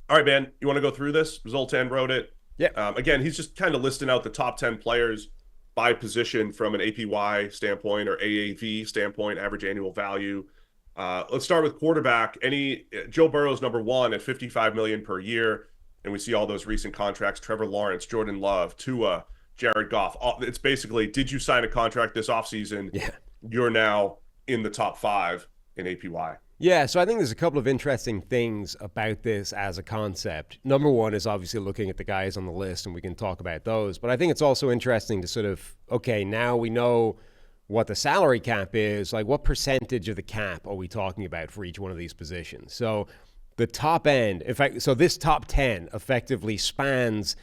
All right, man. You want to go through this? Zoltan wrote it. Yeah. Again, he's just kind of listing out the top 10 players by position from an APY standpoint or AAV standpoint, average annual value. Let's start with quarterback. Joe Burrow's number one at 55 million per year, and we see all those recent contracts: Trevor Lawrence, Jordan Love, Tua, Jared Goff. It's basically, did you sign a contract this offseason? Yeah. You're now in the top five in APY. Yeah, so I think there's a couple of interesting things about this as a concept. Number one is obviously looking at the guys on the list, and we can talk about those. But I think it's also interesting to sort of, okay, now we know what the salary cap is. Like, what percentage of the cap are we talking about for each one of these positions? So the top end, in fact, so this top 10 effectively spans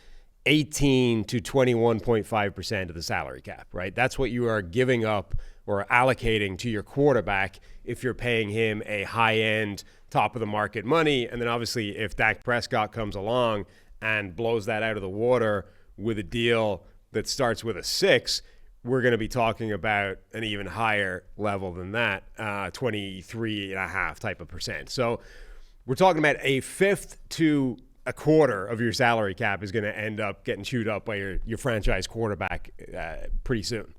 18 to 21.5% of the salary cap, right? That's what you are giving up or allocating to your quarterback if you're paying him a high-end, top-of-the-market money. And then obviously if Dak Prescott comes along and blows that out of the water with a deal that starts with a 6, we're going to be talking about an even higher level than that, 23.5 type of percent. So we're talking about a fifth to a quarter of your salary cap is going to end up getting chewed up by your franchise quarterback pretty soon.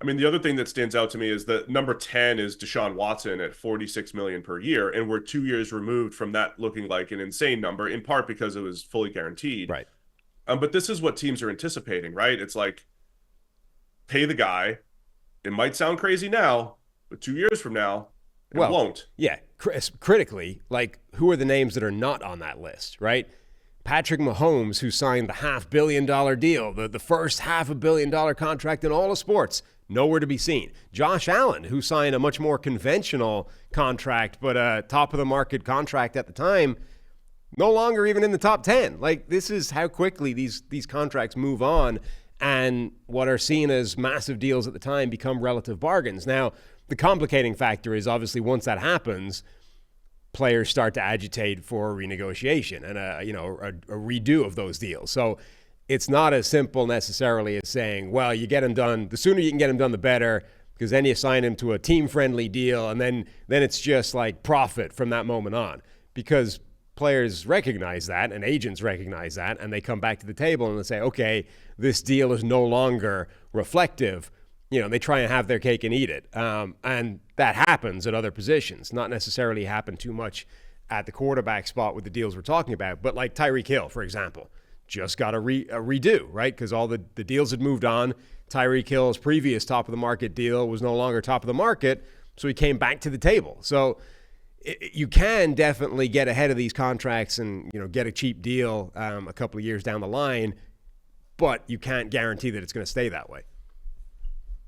I mean, the other thing that stands out to me is that number 10 is Deshaun Watson at 46 million per year. And we're 2 years removed from that looking like an insane number, in part because it was fully guaranteed. Right. But this is what teams are anticipating, right? It's like, pay the guy. It might sound crazy now, but 2 years from now, it won't. Yeah. Critically, like, who are the names that are not on that list, right? Patrick Mahomes, who signed the $500 million deal, the first $500 million contract in all of sports, nowhere to be seen. Josh Allen, who signed a much more conventional contract, but a top-of-the-market contract at the time, no longer even in the top 10. Like, this is how quickly these contracts move on, and what are seen as massive deals at the time become relative bargains. Now, the complicating factor is obviously once that happens, players start to agitate for renegotiation and a redo of those deals. So it's not as simple necessarily as saying, well, you get him done, the sooner you can get him done, the better, because then you sign him to a team-friendly deal, and then it's just like profit from that moment on. Because players recognize that, and agents recognize that, and they come back to the table and they say, okay, this deal is no longer reflective. They try and have their cake and eat it. And that happens at other positions, not necessarily happen too much at the quarterback spot with the deals we're talking about. But like Tyreek Hill, for example, just got a redo, right? Because all the deals had moved on. Tyreek Hill's previous top-of-the-market deal was no longer top of the market, so he came back to the table. So you can definitely get ahead of these contracts and get a cheap deal a couple of years down the line, but you can't guarantee that it's going to stay that way.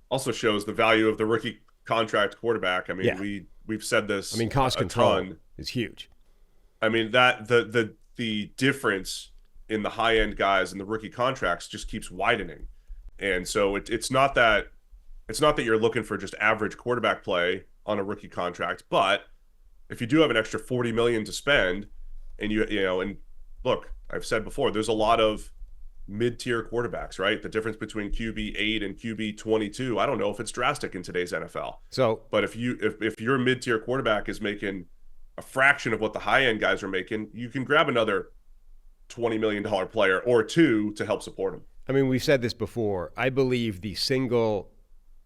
Also shows the value of the rookie contract quarterback. I mean, yeah. we've said this. I mean, cost control is huge. I mean, that the difference in the high end guys and the rookie contracts just keeps widening, and so it's not that you're looking for just average quarterback play on a rookie contract, but if you do have an extra 40 million to spend, and and look, I've said before, there's a lot of mid-tier quarterbacks, right? The difference between QB 8 and QB 22, I don't know if it's drastic in today's NFL. So, but if your mid-tier quarterback is making a fraction of what the high-end guys are making, you can grab another $20 million player or two to help support him. I mean, we've said this before. I believe the single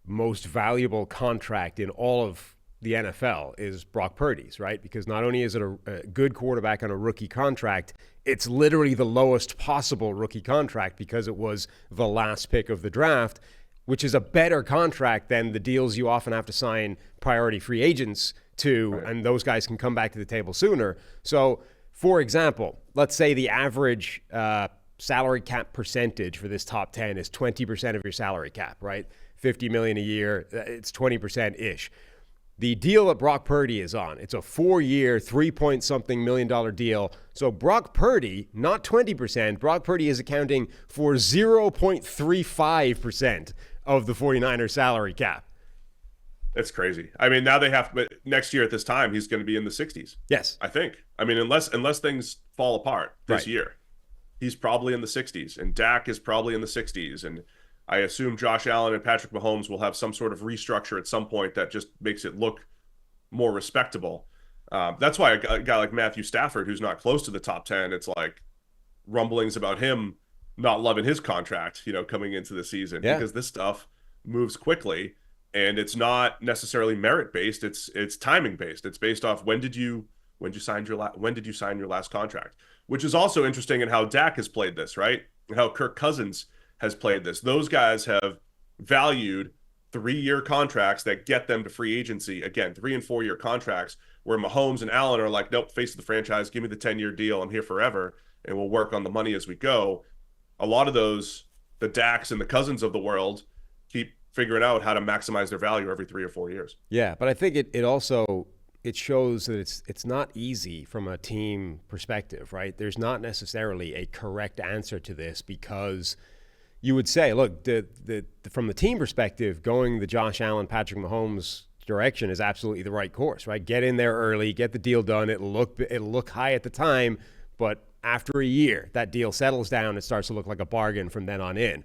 most valuable contract in all of the NFL is Brock Purdy's, right? Because not only is it a good quarterback on a rookie contract, it's literally the lowest possible rookie contract because it was the last pick of the draft, which is a better contract than the deals you often have to sign priority free agents to, right. And those guys can come back to the table sooner. So, for example, let's say the average salary cap percentage for this top 10 is 20% of your salary cap, right? $50 million a year, it's 20%-ish. The deal that Brock Purdy is on, it's a 4-year, $3-point-something million deal. So Brock Purdy, not 20%, Brock Purdy is accounting for 0.35% of the 49ers salary cap. That's crazy. I mean, now they have, but next year at this time, he's going to be in the 60s. Yes. I think. I mean, unless things fall apart this right. year, he's probably in the 60s, and Dak is probably in the 60s, and I assume Josh Allen and Patrick Mahomes will have some sort of restructure at some point that just makes it look more respectable. That's why a guy like Matthew Stafford, who's not close to the top 10, it's like rumblings about him not loving his contract, coming into the season Yeah. because this stuff moves quickly and it's not necessarily merit based. It's timing based. It's based off when did you sign your last contract, which is also interesting in how Dak has played this, right? And how Kirk Cousins has played this. Those guys have valued 3-year contracts that get them to free agency. Again, 3 and 4 year contracts where Mahomes and Allen are like, nope, face of the franchise, give me the 10-year deal. I'm here forever and we'll work on the money as we go. A lot of those, the Daks and the Cousins of the world, keep figuring out how to maximize their value every 3 or 4 years. Yeah, but I think it also it shows that it's not easy from a team perspective, right? There's not necessarily a correct answer to this because you would say, look, from the team perspective, going the Josh Allen, Patrick Mahomes direction is absolutely the right course, right? Get in there early, get the deal done. It'll look high at the time, but after a year, that deal settles down. It starts to look like a bargain from then on in.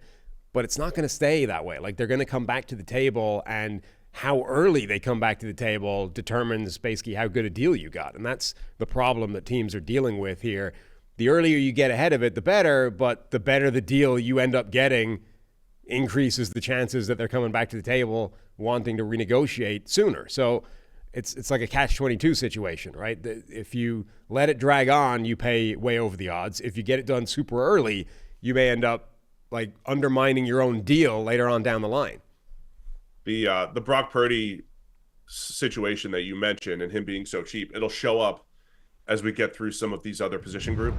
But it's not going to stay that way. Like, they're going to come back to the table, and how early they come back to the table determines basically how good a deal you got. And that's the problem that teams are dealing with here. The earlier you get ahead of it, the better, but the better the deal you end up getting increases the chances that they're coming back to the table wanting to renegotiate sooner. So it's like a catch-22 situation, right? If you let it drag on, you pay way over the odds. If you get it done super early, you may end up like undermining your own deal later on down the line. The Brock Purdy situation that you mentioned and him being so cheap, it'll show up as we get through some of these other position group